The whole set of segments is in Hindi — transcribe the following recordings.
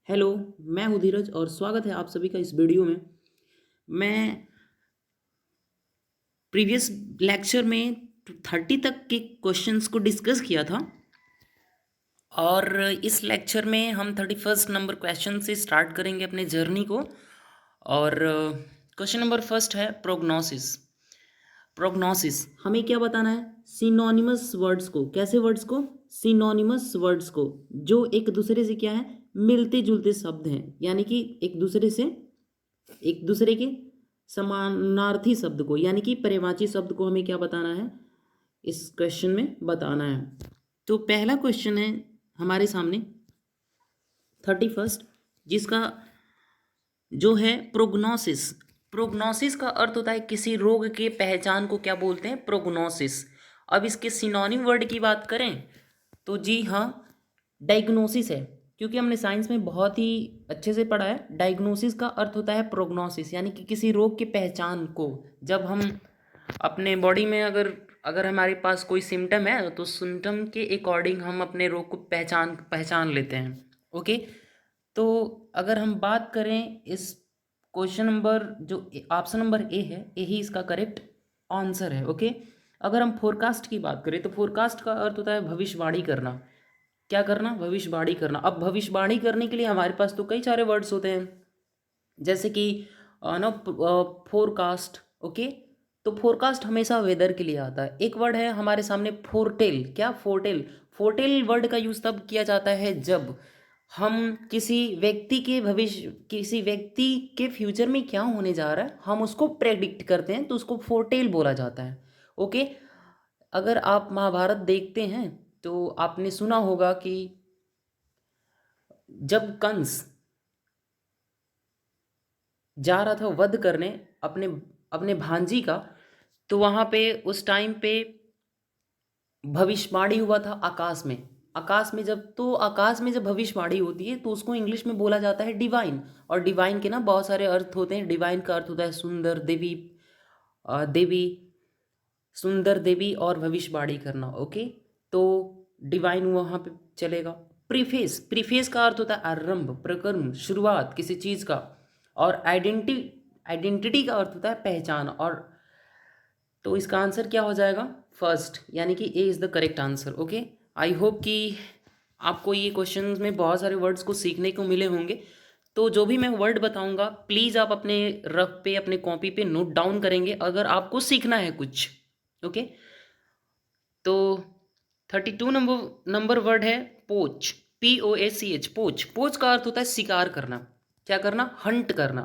हेलो, मैं हूँ धीरज और स्वागत है आप सभी का इस वीडियो में। मैं प्रीवियस लेक्चर में 30 तक के क्वेश्चंस को डिस्कस किया था और इस लेक्चर में हम 31st नंबर क्वेश्चन से स्टार्ट करेंगे अपने जर्नी को। और क्वेश्चन नंबर फर्स्ट है प्रोग्नोसिस। प्रोग्नोसिस हमें क्या बताना है? सिनोनिमस वर्ड्स को, कैसे वर्ड्स को? सिनोनिमस वर्ड्स को, जो एक दूसरे से क्या है, मिलते जुलते शब्द हैं, यानी कि एक दूसरे के समानार्थी शब्द को, यानी कि पर्यायवाची शब्द को हमें क्या बताना है, इस क्वेश्चन में बताना है। तो पहला क्वेश्चन है हमारे सामने 31st, जिसका जो है प्रोग्नोसिस। प्रोग्नोसिस का अर्थ होता है किसी रोग के पहचान को क्या बोलते हैं? प्रोग्नोसिस। अब इसके सिनोनिम वर्ड की बात करें तो जी हाँ, डायग्नोसिस है, क्योंकि हमने साइंस में बहुत ही अच्छे से पढ़ा है। डायग्नोसिस का अर्थ होता है प्रोग्नोसिस, यानी कि किसी रोग की पहचान को, जब हम अपने बॉडी में अगर अगर हमारे पास कोई सिम्टम है तो सिम्टम के अकॉर्डिंग हम अपने रोग को पहचान पहचान लेते हैं। ओके, तो अगर हम बात करें इस क्वेश्चन नंबर, जो ऑप्शन नंबर ए है, ए ही इसका करेक्ट आंसर है। ओके, अगर हम फोरकास्ट की बात करें तो फोरकास्ट का अर्थ होता है भविष्यवाणी करना। क्या करना? भविष्यवाणी करना। अब भविष्यवाणी करने के लिए हमारे पास तो कई सारे वर्ड्स होते हैं, जैसे कि ना फोरकास्ट। ओके, तो फोरकास्ट हमेशा वेदर के लिए आता है। एक वर्ड है हमारे सामने फोरटेल। क्या? फोरटेल। फोरटेल वर्ड का यूज तब किया जाता है जब हम किसी व्यक्ति के फ्यूचर में क्या होने जा रहा है, हम उसको प्रेडिक्ट करते हैं, तो उसको फोरटेल बोला जाता है। ओके, अगर आप महाभारत देखते हैं तो आपने सुना होगा कि जब कंस जा रहा था वध करने अपने अपने भांजी का, तो वहां पे उस टाइम पे भविष्यवाणी हुआ था आकाश में। आकाश में जब भविष्यवाणी होती है तो उसको इंग्लिश में बोला जाता है डिवाइन। और डिवाइन के ना बहुत सारे अर्थ होते हैं। डिवाइन का अर्थ होता है सुंदर देवी, देवी, सुंदर देवी और भविष्यवाणी करना। ओके, तो डिवाइन वहाँ पे चलेगा। प्रीफेस, प्रीफेस का अर्थ होता है आरंभ, प्रकर्म, शुरुआत किसी चीज़ का। और आइडेंटिटी का अर्थ होता है पहचान। और तो इसका आंसर क्या हो जाएगा? फर्स्ट, यानी कि A is the correct answer. Okay, I hope कि आपको ये क्वेश्चन में बहुत सारे वर्ड्स को सीखने को मिले होंगे। तो जो भी मैं वर्ड बताऊंगा प्लीज़ आप अपने रफ पे, अपने कॉपी पे नोट डाउन करेंगे अगर आपको सीखना है कुछ। ओके, तो 32 नंबर वर्ड है पोच। POACH, पोच। पोच का अर्थ होता है शिकार करना। क्या करना? हंट करना।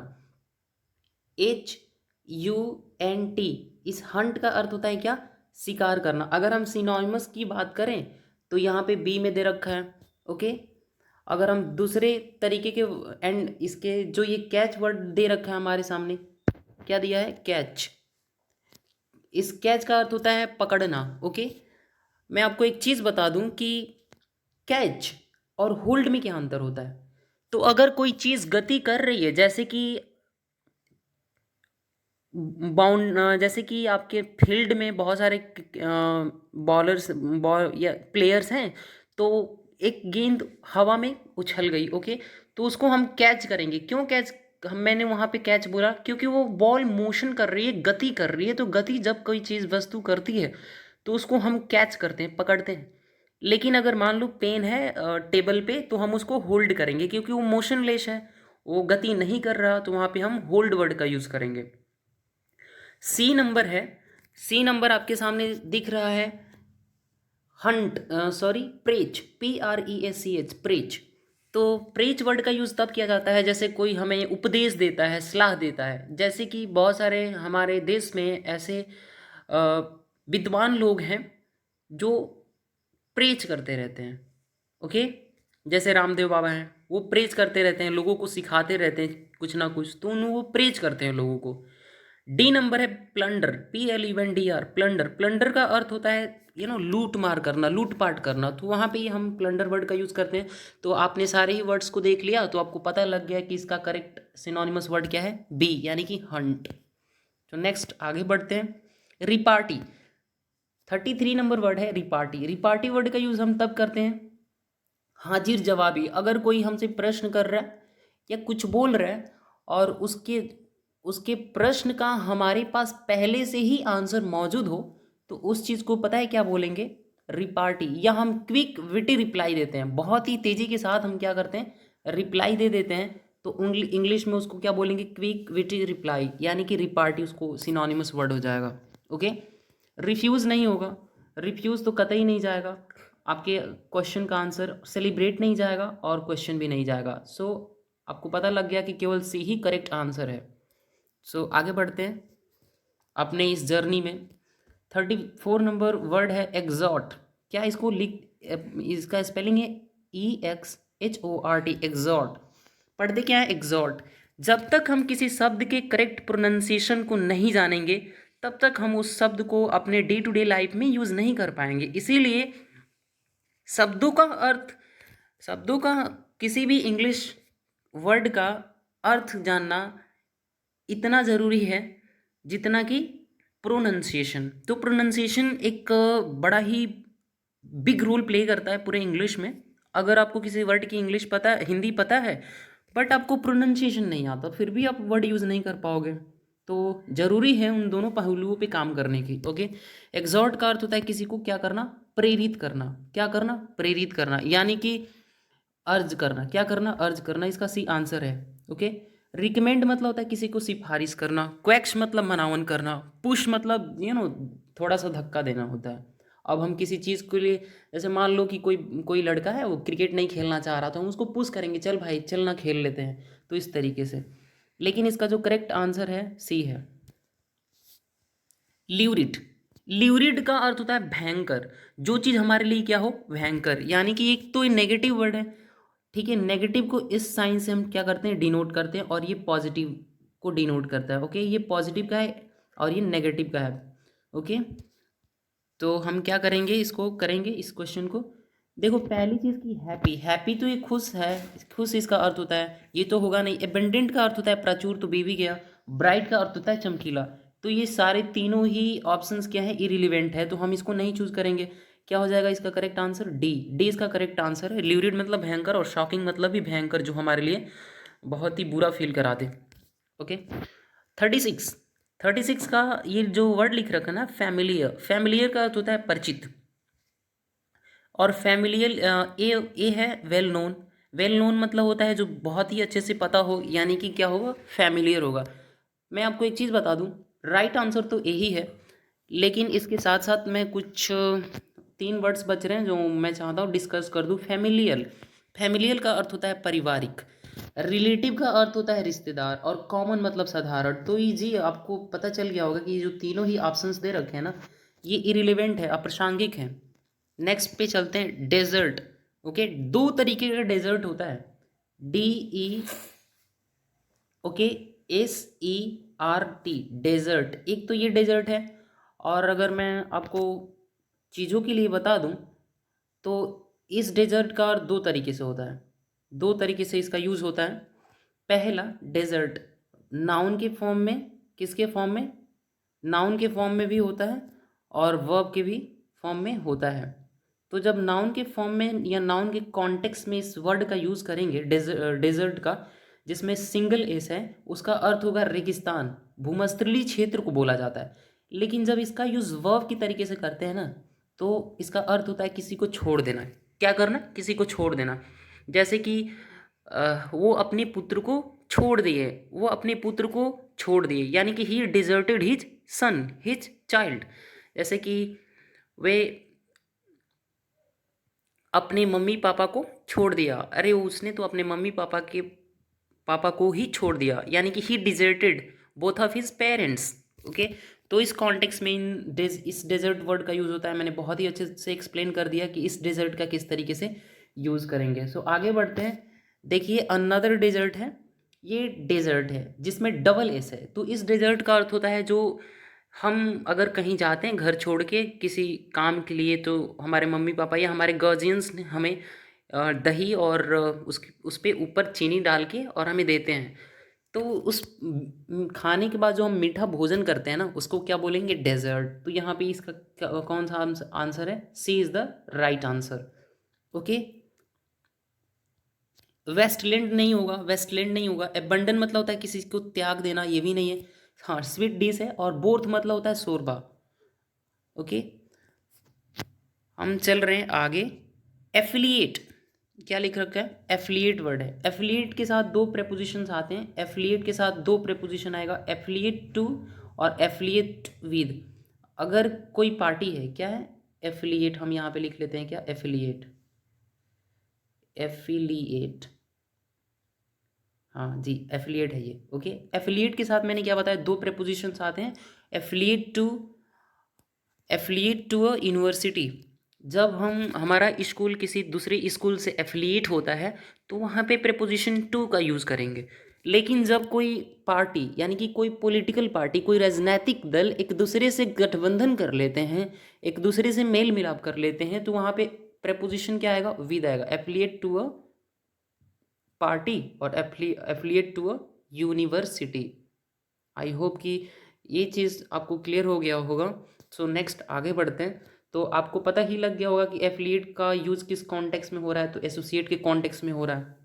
HUNT, इस हंट का अर्थ होता है क्या? शिकार करना। अगर हम सिनोनिमस की बात करें तो यहाँ पे बी में दे रखा है। ओके, अगर हम दूसरे तरीके के एंड इसके जो ये कैच वर्ड दे रखा है हमारे सामने, क्या दिया है? कैच। इस कैच का अर्थ होता है पकड़ना। ओके, मैं आपको एक चीज़ बता दूं कि कैच और होल्ड में क्या अंतर होता है। तो अगर कोई चीज़ गति कर रही है, जैसे कि जैसे कि आपके फील्ड में बहुत सारे बॉलर्स बॉल या प्लेयर्स हैं, तो एक गेंद हवा में उछल गई। ओके, तो उसको हम कैच करेंगे। क्यों कैच? मैंने वहाँ पे कैच बोला क्योंकि वो बॉल मोशन कर रही है, गति कर रही है। तो गति जब कोई चीज़ वस्तु करती है तो उसको हम कैच करते हैं, पकड़ते हैं। लेकिन अगर मान लो पेन है टेबल पे, तो हम उसको होल्ड करेंगे क्योंकि वो मोशनलेस है, वो गति नहीं कर रहा, तो वहाँ पे हम होल्ड वर्ड का यूज़ करेंगे। सी नंबर है, सी नंबर आपके सामने दिख रहा है हंट, सॉरी प्रेच, PREACH, प्रेच। तो प्रेच वर्ड का यूज़ तब किया जाता है जैसे कोई हमें उपदेश देता है, सलाह देता है। जैसे कि बहुत सारे हमारे देश में ऐसे विद्वान लोग हैं जो प्रेच करते रहते हैं। ओके, जैसे रामदेव बाबा हैं, वो प्रेच करते रहते हैं, लोगों को सिखाते रहते हैं कुछ ना कुछ, तो वो प्रेच करते हैं लोगों को। डी नंबर है प्लंडर, PLENDR, प्लंडर। प्लंडर का अर्थ होता है लूट मार करना, लूटपाट करना। तो वहाँ पे हम प्लंडर वर्ड का यूज़ करते हैं। तो आपने सारे ही वर्ड्स को देख लिया तो आपको पता लग गया कि इसका करेक्ट सिनोनिमस वर्ड क्या है? बी, यानी कि हंट। तो नेक्स्ट आगे बढ़ते हैं। रिपार्टी, 33 नंबर वर्ड है रिपार्टी। रिपार्टी वर्ड का यूज़ हम तब करते हैं हाजिर जवाबी, अगर कोई हमसे प्रश्न कर रहा है या कुछ बोल रहा है और उसके उसके प्रश्न का हमारे पास पहले से ही आंसर मौजूद हो, तो उस चीज़ को पता है क्या बोलेंगे? रिपार्टी, या हम क्विक विटी रिप्लाई देते हैं, बहुत ही तेज़ी के साथ हम क्या करते हैं, रिप्लाई दे देते हैं। तो इंग्लिश में उसको क्या बोलेंगे? क्विक विटी रिप्लाई, यानी कि रिपार्टी उसको सिनोनिमस वर्ड हो जाएगा। ओके, रिफ्यूज़ नहीं होगा, रिफ्यूज़ तो कतई नहीं जाएगा, आपके क्वेश्चन का आंसर सेलिब्रेट नहीं जाएगा और क्वेश्चन भी नहीं जाएगा। सो आपको पता लग गया कि केवल सी ही करेक्ट आंसर है। सो आगे बढ़ते हैं अपने इस जर्नी में। 34 नंबर वर्ड है एग्जॉट। क्या इसको इसका स्पेलिंग है EXHORT, एग्जॉट। पढ़ते क्या है एग्जॉट? जब तक हम किसी शब्द के करेक्ट प्रोनाउंसिएशन को नहीं जानेंगे, तब तक हम उस शब्द को अपने डे टू डे लाइफ में यूज़ नहीं कर पाएंगे। इसीलिए शब्दों का अर्थ, शब्दों का, किसी भी इंग्लिश वर्ड का अर्थ जानना इतना ज़रूरी है जितना कि प्रोनंसिएशन। तो प्रोनंसिएशन एक बड़ा ही बिग रोल प्ले करता है पूरे इंग्लिश में। अगर आपको किसी वर्ड की इंग्लिश पता है, हिंदी पता है, बट आपको प्रोनंसिएशन नहीं आता, फिर भी आप वर्ड यूज़ नहीं कर पाओगे। तो ज़रूरी है उन दोनों पहलुओं पे काम करने की। ओके, एग्जॉर्ट का अर्थ होता है किसी को क्या करना? प्रेरित करना। क्या करना? प्रेरित करना, यानी कि अर्ज करना। क्या करना? अर्ज करना, इसका सी आंसर है। ओके, रिकमेंड मतलब होता है किसी को सिफारिश करना। क्वैक्स मतलब मनावन करना। पुश मतलब थोड़ा सा धक्का देना होता है। अब हम किसी चीज़ के लिए, जैसे मान लो कि कोई कोई लड़का है, वो क्रिकेट नहीं खेलना चाह रहा, तो हम उसको पुश करेंगे, चल भाई चल ना खेल लेते हैं, तो इस तरीके से। लेकिन इसका जो करेक्ट आंसर है सी है, ल्यूरिड। ल्यूरिड का अर्थ होता है भयंकर। जो चीज़ हमारे लिए क्या हो? भयंकर, यानी कि एक तो नेगेटिव वर्ड है। ठीक है, नेगेटिव को इस साइन से हम क्या करते हैं? डिनोट करते हैं, और ये पॉजिटिव को डिनोट करता है। ओके, ये पॉजिटिव का है और ये नेगेटिव का है। ओके, तो हम क्या करेंगे, इसको करेंगे इस क्वेश्चन को। देखो, पहली चीज़ की हैप्पी। हैप्पी तो ये खुश है, खुश इसका अर्थ होता है, ये तो होगा नहीं। एबेंडेंट का अर्थ होता है प्रचुर, तो बी भी गया। ब्राइट का अर्थ होता है चमकीला। तो ये सारे तीनों ही ऑप्शंस क्या है? इरिलीवेंट है, तो हम इसको नहीं चूज करेंगे। क्या हो जाएगा इसका करेक्ट आंसर? डी। डी इसका करेक्ट आंसर है। ल्यूरिड मतलब भयंकर, और शॉकिंग मतलब भी भयंकर, जो हमारे लिए बहुत ही बुरा फील करा दे। ओके, 36। 36 का ये जो वर्ड लिख रखा है ना, फैमिलियर। फैमिलियर का अर्थ होता है परिचित, और फैमिलियल ए है वेल नोन। वेल नोन मतलब होता है जो बहुत ही अच्छे से पता हो, यानी कि क्या होगा? फैमिलियर होगा। मैं आपको एक चीज़ बता दूं, राइट आंसर तो यही है, लेकिन इसके साथ साथ मैं कुछ 3 वर्ड्स बच रहे हैं जो मैं चाहता हूँ डिस्कस कर दूं। फैमिलियल। फैमिलियल का अर्थ होता है पारिवारिक। रिलेटिव का अर्थ होता है रिश्तेदार, और कॉमन मतलब साधारण। तो ये जी आपको पता चल गया होगा कि ये जो तीनों ही ऑप्शंस दे रखे हैं ना, ये इरिलेवेंट है, अप्रासंगिक है। नेक्स्ट पे चलते हैं, डेजर्ट। ओके, 2 तरीके का डेजर्ट होता है, DE, ओके, SERT, डेजर्ट। एक तो ये डेजर्ट है, और अगर मैं आपको चीज़ों के लिए बता दूं, तो इस डेजर्ट का अर्थ 2 तरीके से होता है। 2 तरीके से इसका यूज़ होता है। पहला, डेजर्ट नाउन के फॉर्म में, किसके फॉर्म में? नाउन के फॉर्म में भी होता है, और वर्ब के भी फॉर्म में होता है। तो जब नाउन के फॉर्म में या नाउन के कॉन्टेक्स्ट में इस वर्ड का यूज़ करेंगे, डेजर्ट का, जिसमें सिंगल एस है, उसका अर्थ होगा रेगिस्तान, भूमस्थलीय क्षेत्र को बोला जाता है। लेकिन जब इसका यूज़ वर्ब की तरीके से करते हैं ना, तो इसका अर्थ होता है किसी को छोड़ देना। क्या करना? किसी को छोड़ देना। जैसे कि वो अपने पुत्र को छोड़ दिए, वो अपने पुत्र को छोड़ दिए, यानी कि he deserted his son, his child. जैसे कि वे अपने मम्मी पापा को छोड़ दिया, अरे उसने तो अपने मम्मी पापा को ही छोड़ दिया, यानी कि he deserted both of his parents. Okay, तो इस कॉन्टेक्स्ट में इस डेजर्ट वर्ड का यूज़ होता है। मैंने बहुत ही अच्छे से एक्सप्लेन कर दिया कि इस डेजर्ट का किस तरीके से यूज़ करेंगे। सो आगे बढ़ते हैं। देखिए, अनदर डेजर्ट है, ये डेजर्ट है जिसमें डबल एस है। तो इस डेजर्ट का अर्थ होता है जो हम अगर कहीं जाते हैं घर छोड़ के किसी काम के लिए, तो हमारे मम्मी पापा या हमारे गार्जियंस ने हमें दही और उस पे ऊपर चीनी डाल के और हमें देते हैं। तो उस खाने के बाद जो हम मीठा भोजन करते हैं ना, उसको क्या बोलेंगे? डेजर्ट। तो यहाँ पे इसका कौन सा आंसर है? C is the right answer. Okay, wasteland नहीं होगा, वेस्टलैंड नहीं होगा। एबंडन मतलब होता है किसी को त्याग देना, ये भी नहीं है। हाँ, स्वीट डिश है। और बोर्थ मतलब होता है शोरबा। ओके, हम चल रहे हैं आगे। एफिलिएट, क्या लिख रखा है? एफिलिएट वर्ड है। एफिलिएट के साथ दो प्रेपोजिशंस आते हैं। एफिलिएट के साथ दो प्रेपोजिशन आएगा, एफिलिएट टू और एफिलिएट विद। अगर कोई पार्टी है, क्या है? एफिलिएट। हम यहाँ पे लिख लेते हैं क्या? Affiliate, affiliate. हाँ जी, एफिलिएट है ये। ओके, एफिलिएट के साथ मैंने क्या बताया? दो प्रेपोजिशंस आते हैं। Affiliate to, affiliate to a university. जब हम हमारा स्कूल किसी दूसरे स्कूल से एफिलिएट होता है तो वहाँ पे प्रेपोजिशन टू का यूज़ करेंगे। लेकिन जब कोई पार्टी, यानी कि कोई पॉलिटिकल पार्टी, कोई राजनीतिक दल एक दूसरे से गठबंधन कर लेते हैं, एक दूसरे से मेल मिलाप कर लेते हैं, तो वहाँ पे प्रेपोजिशन क्या आएगा? विद आएगा। एफिलिएट टू अ पार्टी और affiliate to a university. I hope कि ये चीज़ आपको क्लियर हो गया होगा। सो नेक्स्ट आगे बढ़ते हैं। तो आपको पता ही लग गया होगा कि एफिलिएट का यूज़ किस कॉन्टेक्स्ट में हो रहा है। तो एसोसिएट के कॉन्टेक्स्ट में हो रहा है।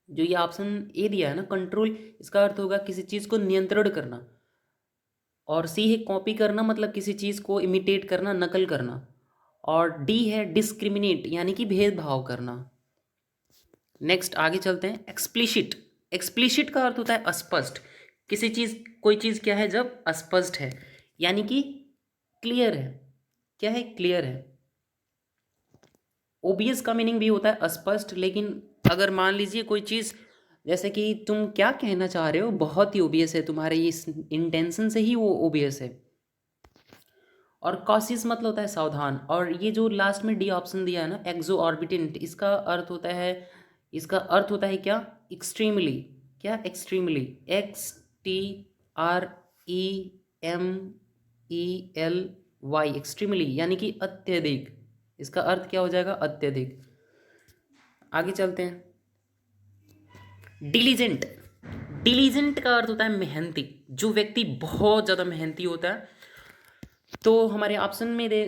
जो ये ऑप्शन ए दिया है ना, कंट्रोल, इसका अर्थ होगा किसी चीज़ को नियंत्रण करना। और सी है कॉपी करना, मतलब किसी चीज़ को इमिटेट करना, नकल करना। और डी है डिस्क्रिमिनेट, यानी कि भेदभाव करना। नेक्स्ट आगे चलते हैं। एक्सप्लिसिट, एक्सप्लिसिट का अर्थ होता है अस्पष्ट। किसी चीज़, कोई चीज़ क्या है जब अस्पष्ट है, यानी कि क्लियर है। क्या है? क्लियर है। ओबियस का मीनिंग भी होता है अस्पष्ट। लेकिन अगर मान लीजिए कोई चीज़, जैसे कि तुम क्या कहना चाह रहे हो, बहुत ही ओबियस है, तुम्हारे इस इंटेंशन से ही वो ओबियस है। और कॉशियस मतलब होता है सावधान। और ये जो लास्ट में डी ऑप्शन दिया है ना, एक्सो ऑर्बिटेंट, इसका अर्थ होता है, इसका अर्थ होता है क्या? एक्सट्रीमली। क्या? एक्सट्रीमली, XTREMELY, एक्सट्रीमली, यानी कि अत्यधिक। इसका अर्थ क्या हो जाएगा? अत्यधिक। आगे चलते हैं। डिलीजेंट, डिलीजेंट का अर्थ होता है मेहनती। जो व्यक्ति बहुत ज़्यादा मेहनती होता है। तो हमारे ऑप्शन में दे,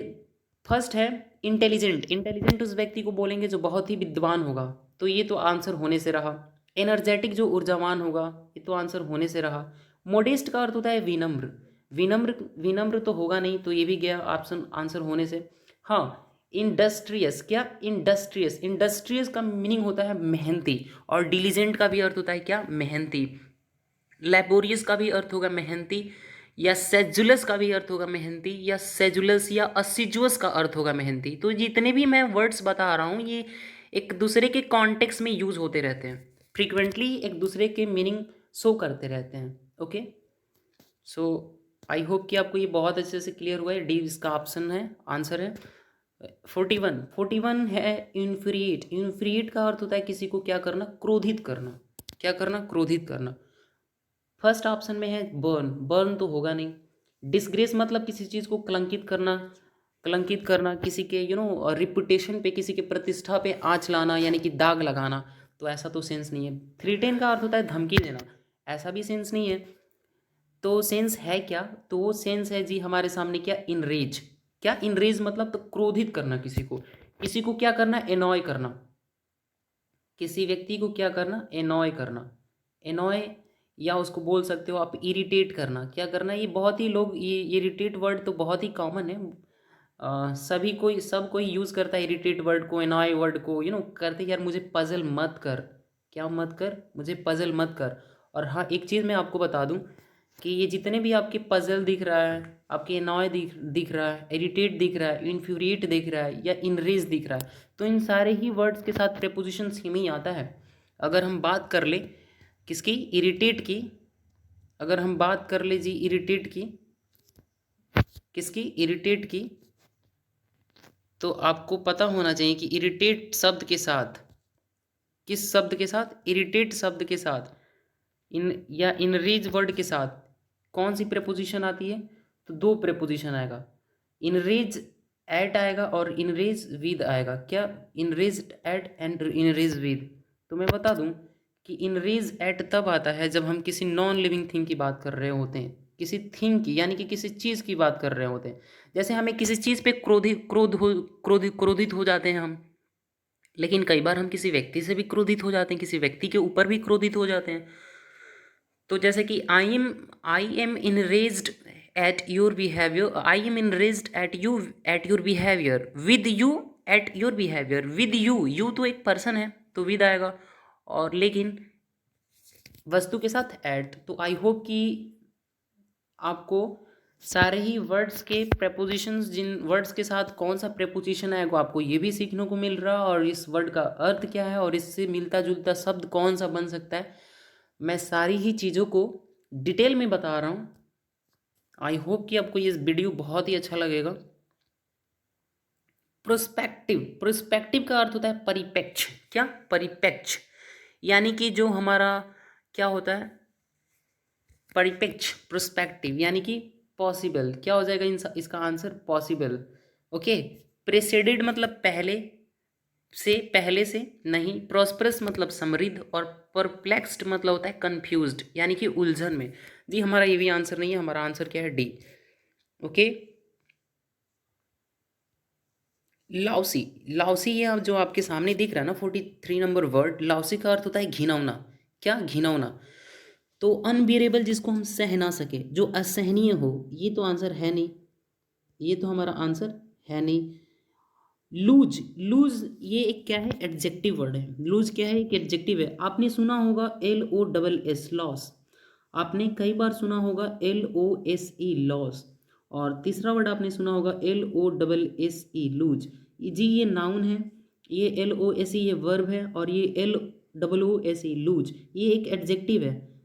फर्स्ट है इंटेलिजेंट। इंटेलिजेंट उस व्यक्ति को बोलेंगे जो बहुत ही विद्वान होगा, तो ये तो आंसर होने से रहा। एनर्जेटिक, जो ऊर्जावान होगा, ये तो आंसर होने से रहा। मोडेस्ट का अर्थ होता है विनम्र। विनम्र, विनम्र तो होगा नहीं, तो ये भी गया ऑप्शन आंसर होने से। हाँ, इंडस्ट्रियस, क्या? इंडस्ट्रियस, इंडस्ट्रियस का मीनिंग होता है मेहनती। और डिलीजेंट का भी अर्थ होता है क्या? मेहनती। लेबोरियस का भी अर्थ होगा मेहनती, या सेजुलस का भी अर्थ होगा मेहनती, या सेजुलस या असिजुअस का अर्थ होगा मेहनती। तो जितने भी मैं वर्ड्स बता रहा हूँ, ये एक दूसरे के कॉन्टेक्स्ट में यूज होते रहते हैं, फ्रीक्वेंटली एक दूसरे के मीनिंग शो करते रहते हैं। ओके, सो आई होप कि आपको ये बहुत अच्छे से क्लियर हुआ है। डी इसका ऑप्शन है, आंसर है। 41, 41 है इन्फ्रिएट। इन्फ्रिएट का अर्थ होता है किसी को क्या करना? क्रोधित करना। क्या करना? क्रोधित करना। फर्स्ट ऑप्शन में है बर्न, बर्न तो होगा नहीं। डिसग्रेस मतलब किसी चीज़ को कलंकित करना, कलंकित करना, किसी के रिपुटेशन पे, किसी के प्रतिष्ठा पे आँच लाना, यानी कि दाग लगाना। तो ऐसा तो सेंस नहीं है। थ्रीटेन का अर्थ होता है धमकी देना, ऐसा भी सेंस नहीं है। तो सेंस है क्या? तो वो सेंस है जी हमारे सामने क्या? इनरेज। क्या? इनरेज मतलब तो क्रोधित करना किसी को, किसी को क्या करना? एनॉय करना। किसी व्यक्ति को क्या करना? एनॉय करना। एनॉय, या उसको बोल सकते हो आप इरिटेट करना। क्या करना? ये बहुत ही लोग, ये इरिटेट वर्ड तो बहुत ही कॉमन है। सभी कोई, सब कोई यूज़ करता है इरिटेट वर्ड को, एनॉय वर्ड को, करते यार मुझे पजल मत कर। क्या मत कर? मुझे पजल मत कर। और हाँ, एक चीज़ मैं आपको बता दूं कि ये जितने भी आपके पजल दिख रहा है, आपके एनॉय दिख रहा है, इरिटेट दिख रहा है, इन्फ्यूरिएट दिख रहा है, या इनरेज दिख रहा है, तो इन सारे ही वर्ड्स के साथ प्रेपोजिशन सेम ही आता है। अगर हम बात कर ले किसकी? इरिटेट की। अगर हम बात कर ले जी इरिटेट की, किसकी? इरिटेट की। तो आपको पता होना चाहिए कि इरिटेट शब्द के साथ, किस शब्द के साथ? इरिटेट शब्द के साथ, इन या इनरेज वर्ड के साथ कौन सी प्रेपोजिशन आती है? तो दो प्रेपोजिशन आएगा, इनरेज एट आएगा और इनरेज विद आएगा। क्या? Enrage at and enrage with. तो मैं बता दूं कि इनरेज एट तब आता है जब हम किसी नॉन लिविंग थिंग की बात कर रहे होते हैं, किसी थिंग की, यानी कि किसी चीज़ की बात कर रहे होते हैं। जैसे हमें किसी चीज़ पे क्रोधित हो जाते हैं हम, लेकिन कई बार हम किसी व्यक्ति से भी क्रोधित हो जाते हैं, किसी व्यक्ति के ऊपर भी क्रोधित हो जाते हैं। तो जैसे कि I am enraged at your behaviour, I am enraged at your behaviour with you, at your behaviour with you, you तो एक पर्सन है तो विद आएगा, और लेकिन वस्तु के साथ एट। तो आई होप कि आपको सारे ही वर्ड्स के प्रेपोजिशंस, जिन वर्ड्स के साथ कौन सा प्रेपोजिशन आएगा आपको ये भी सीखने को मिल रहा, और इस वर्ड का अर्थ क्या है और इससे मिलता जुलता शब्द कौन सा बन सकता है, मैं सारी ही चीज़ों को डिटेल में बता रहा हूँ। आई होप कि आपको ये वीडियो बहुत ही अच्छा लगेगा। प्रोस्पेक्टिव, प्रोस्पेक्टिव का अर्थ होता है परिप्रेक्ष्य। क्या? परिप्रेक्ष्य, यानी कि जो हमारा क्या होता है, परिप्रेक्ष्य, प्रोस्पेक्टिव यानी कि पॉसिबल। क्या हो जाएगा इसका आंसर? पॉसिबल। ओके। प्रेसिडेड मतलब पहले से नहीं, प्रॉस्परस मतलब समृद्ध, और परप्लेक्स्ड मतलब होता है कंफ्यूज्ड यानी कि उलझन में। जी हमारा ये भी आंसर नहीं है, हमारा आंसर क्या है? डी। ओके। लाउसी, लाउसी ये आप जो आपके सामने दिख रहा है ना 43 नंबर वर्ड, लाउसी का अर्थ होता है घिनौना। क्या? घिनौना। तो अनबियरेबल जिसको हम सह ना सके, जो असहनीय हो, ये तो आंसर है नहीं, ये तो हमारा आंसर है नहीं। लूज, लूज ये एक क्या है? एडजेक्टिव वर्ड है। लूज क्या है? एक एडजेक्टिव है। आपने सुना होगा LOSS, लॉस। आपने कई बार सुना होगा LOSE, लॉस। और तीसरा वर्ड आपने सुना होगा LOSSE, लूज। जी ये नाउन है, ये LOSE ये वर्ब है, और ये LOSE, लूज, ये एक एडजेक्टिव है।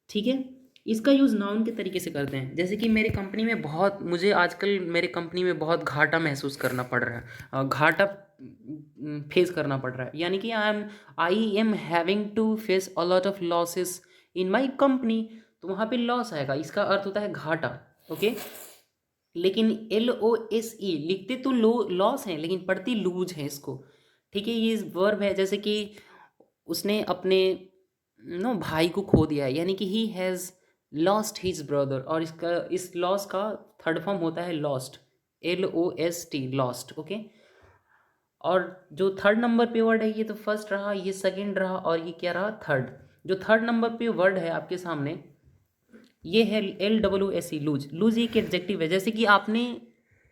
ठीक है। इसका यूज़ नाउन के तरीके से करते हैं। जैसे कि मेरे कंपनी में बहुत, मुझे आजकल मेरे कंपनी में बहुत घाटा महसूस करना पड़ रहा है, घाटा फेस करना पड़ रहा है, यानी कि I am having to face a lot of losses in my company. तो वहाँ पे लॉस आएगा, इसका अर्थ होता है घाटा। ओके। लेकिन LOSE लिखते तो लॉस है, लेकिन पढ़ती लूज है इसको। ठीक है। ये वर्ब है, जैसे कि उसने अपने भाई को खो दिया है, यानी कि he has lost his brother, और इसका इस लॉस का थर्ड फॉर्म होता है लॉस्ट, LOST, लॉस्ट। ओके। और जो थर्ड नंबर पे वर्ड है, ये तो फर्स्ट रहा, ये सेकंड रहा, और ये क्या रहा? थर्ड। जो थर्ड नंबर पे वर्ड है आपके सामने, ये है LOSE, लूज। लूज एक एडजेक्टिव है। जैसे कि आपने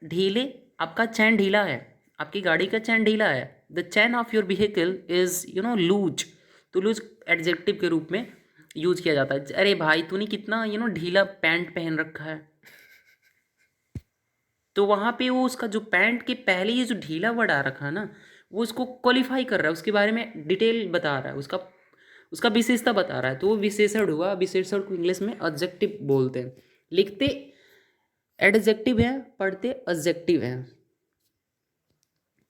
ढीले, आपका चैन ढीला है, आपकी गाड़ी का चैन ढीला है, the chain of your vehicle is loose. तो लूज एडजेक्टिव के रूप में यूज किया जाता है। अरे भाई तूने कितना ढीला पैंट पहन रखा है, तो वहाँ पे वो उसका जो पैंट के पहले ये जो ढीला वर्ड आ रखा है ना, वो उसको क्वालिफाई कर रहा है, उसके बारे में डिटेल बता रहा है, उसका उसका विशेषता बता रहा है। तो वो विशेषण हुआ। विशेषण को इंग्लिश में एडजेक्टिव बोलते हैं। लिखते एडजेक्टिव है, पढ़ते एडजेक्टिव है।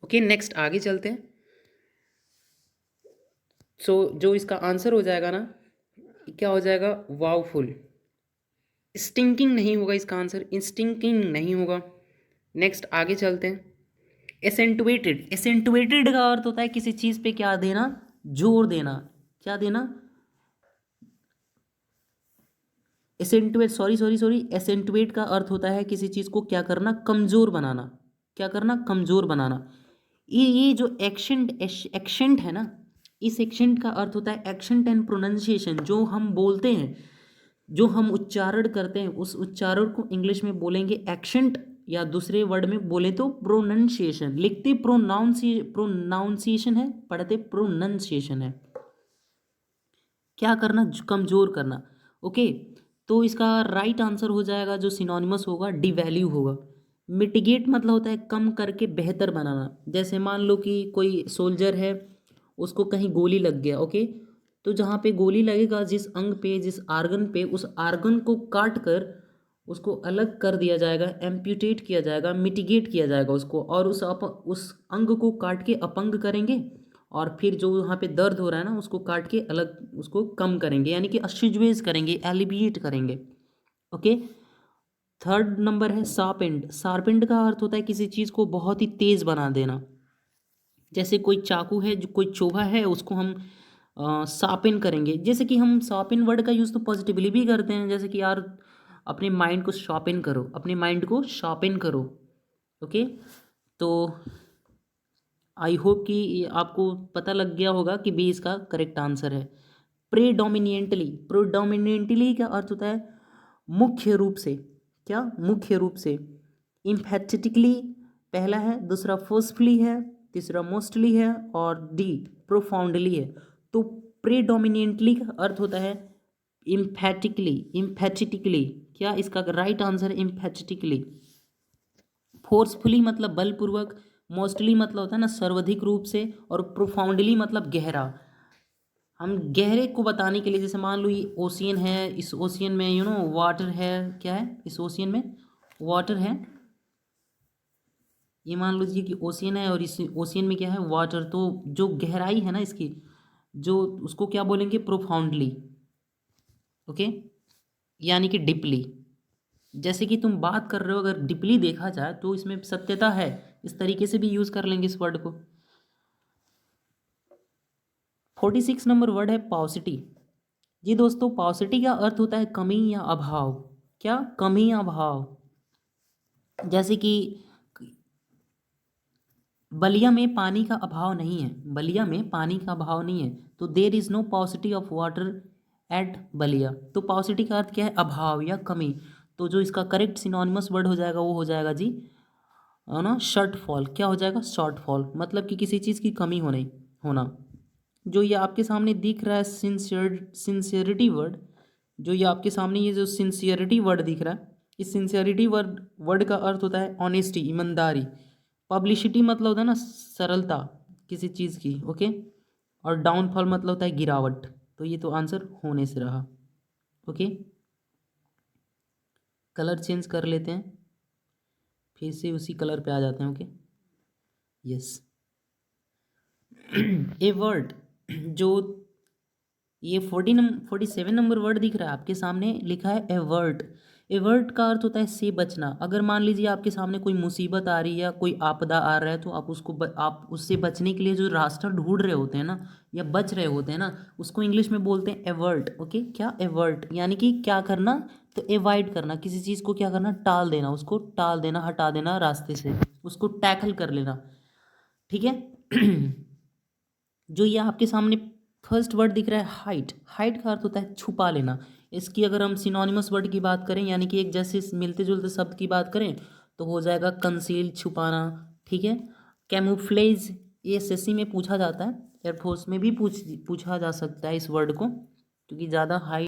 ओके, नेक्स्ट आगे चलते हैं। सो जो इसका आंसर हो जाएगा ना, क्या हो जाएगा? वावफुल। स्टिंकिंग नहीं होगा इसका आंसर, स्टिंकिंग नहीं होगा। नेक्स्ट आगे चलते हैं। एसेंटुएटेड, एसेंटुएटेड का अर्थ होता है किसी चीज़ पे क्या देना? जोर देना। क्या देना? एसेंटुएट, सॉरी सॉरी सॉरी, एसेंटुएट का अर्थ होता है किसी चीज़ को क्या करना? कमज़ोर बनाना। क्या करना? कमज़ोर बनाना। ये जो एक्शेंट है ना, इस एक्शेंट का अर्थ होता है एक्शेंट एंड प्रोनाउंसिएशन। जो हम बोलते हैं, जो हम उच्चारण करते हैं, उस उच्चारण को इंग्लिश में बोलेंगे एक्शेंट, या दूसरे वर्ड में बोले तो प्रोनाउंसिएशन। लिखते प्रोनाउंसिएशन है, पढ़ते प्रोनाउंसिएशन है। क्या करना? कमज़ोर करना। ओके। तो इसका राइट आंसर हो जाएगा, जो सिनोनिमस होगा, डिवैल्यू होगा। मिटिगेट मतलब होता है कम करके बेहतर बनाना। जैसे मान लो कि कोई सोल्जर है, उसको कहीं गोली लग गया। ओके। तो जहाँ पे गोली लगेगा, जिस अंग पे, जिस आर्गन पे, उस आर्गन को काट कर उसको अलग कर दिया जाएगा, एम्प्यूटेट किया जाएगा, मिटिगेट किया जाएगा उसको, और उस अंग को काट के अपंग करेंगे, और फिर जो वहाँ पे दर्द हो रहा है ना, उसको काट के अलग उसको कम करेंगे, यानी कि असिजुएज करेंगे, एलिबिएट करेंगे। ओके। थर्ड नंबर है शार्पेंड। शार्पेंड का अर्थ होता है किसी चीज़ को बहुत ही तेज़ बना देना। जैसे कोई चाकू है, जो कोई चोभा है, उसको हम शार्पेन करेंगे। जैसे कि हम शार्पेन वर्ड का यूज़ तो पॉजिटिवली भी करते हैं, जैसे कि यार अपने माइंड को शार्पेन करो, अपने माइंड को शार्पेन करो। ओके। तो आई होप कि ये आपको पता लग गया होगा कि बी इसका करेक्ट आंसर है। प्रेडोमिनेंटली, प्रेडोमिनेंटली का अर्थ होता है मुख्य रूप से। क्या? मुख्य रूप से। इम्फेटिकली पहला है, दूसरा फोर्सफुली है, तीसरा मोस्टली है और डी प्रोफाउंडली है। तो प्रेडोमिनेंटली का अर्थ होता है इम्फेटिकली, इम्फेटिकली। क्या इसका राइट आंसर है? इम्फेटिकली। फोर्सफुली मतलब बलपूर्वक, मोस्टली मतलब होता है ना सर्वाधिक रूप से, और प्रोफाउंडली मतलब गहरा। हम गहरे को बताने के लिए, जैसे मान लो ये ओशियन है, इस ओशियन में वाटर है। क्या है इस ओशियन में? वाटर है। ये मान लीजिए कि ओशियन है और इस ओशियन में क्या है? वाटर। तो जो गहराई है ना इसकी, जो उसको क्या बोलेंगे? प्रोफाउंडली। ओके, यानी कि डीपली। जैसे कि तुम बात कर रहे हो, अगर डीपली देखा जाए तो इसमें सत्यता है, इस तरीके से भी यूज कर लेंगे इस वर्ड को। 46 नंबर वर्ड है पॉसिटी। जी दोस्तों, पॉसिटी का अर्थ होता है कमी या अभाव। क्या? कमी या अभाव। जैसे कि बलिया में पानी का अभाव नहीं है, बलिया में पानी का अभाव नहीं है, तो there is no paucity of water at Ballia. तो पॉसिटी का अर्थ क्या है? अभाव या कमी। तो जो इसका करेक्ट सिनोनिमस वर्ड हो जाएगा वो हो जाएगा जी, है ना, शॉर्टफॉल। क्या हो जाएगा? शॉर्टफॉल, मतलब कि किसी चीज़ की कमी होने होना। जो ये आपके सामने दिख रहा है सिंसियरिटी वर्ड, जो ये आपके सामने ये जो सिंसियरिटी वर्ड दिख रहा है, इस सिंसियरिटी वर्ड वर्ड का अर्थ होता है ऑनेस्टी, ईमानदारी। पब्लिसिटी मतलब होता है ना सरलता किसी चीज़ की। ओके, और डाउनफॉल मतलब होता है गिरावट। तो ये तो आंसर होने से रहा। ओके, कलर चेंज कर लेते हैं, फिर से उसी कलर पे आ जाते हैं। Okay, yes. ए वर्ड, जो ये 47 नंबर वर्ड दिख रहा है आपके सामने, लिखा है एवर्ट। एवर्ट का अर्थ होता है से बचना। अगर मान लीजिए आपके सामने कोई मुसीबत आ रही है या कोई आपदा आ रहा है, तो आप आप उससे बचने के लिए जो रास्ता ढूंढ रहे होते हैं ना, या बच रहे होते हैं ना, उसको इंग्लिश में बोलते हैं एवर्ट। ओके, क्या? एवर्ट, यानी कि क्या करना? तो एवॉइड करना, किसी चीज़ को क्या करना? टाल देना, उसको टाल देना, हटा देना रास्ते से, उसको टैकल कर लेना। ठीक है। जो ये आपके सामने फर्स्ट वर्ड दिख रहा है हाइट, हाइट का अर्थ होता है छुपा लेना। इसकी अगर हम सिनोनिमस वर्ड की बात करें, यानी कि एक जैसे मिलते जुलते शब्द की बात करें, तो हो जाएगा कंसील, छुपाना। ठीक है। कैमोफ्लेज, ये एसएससी में पूछा जाता है, एयरफोर्स में भी पूछा जा सकता है इस वर्ड को, क्योंकि ज़्यादा हाइट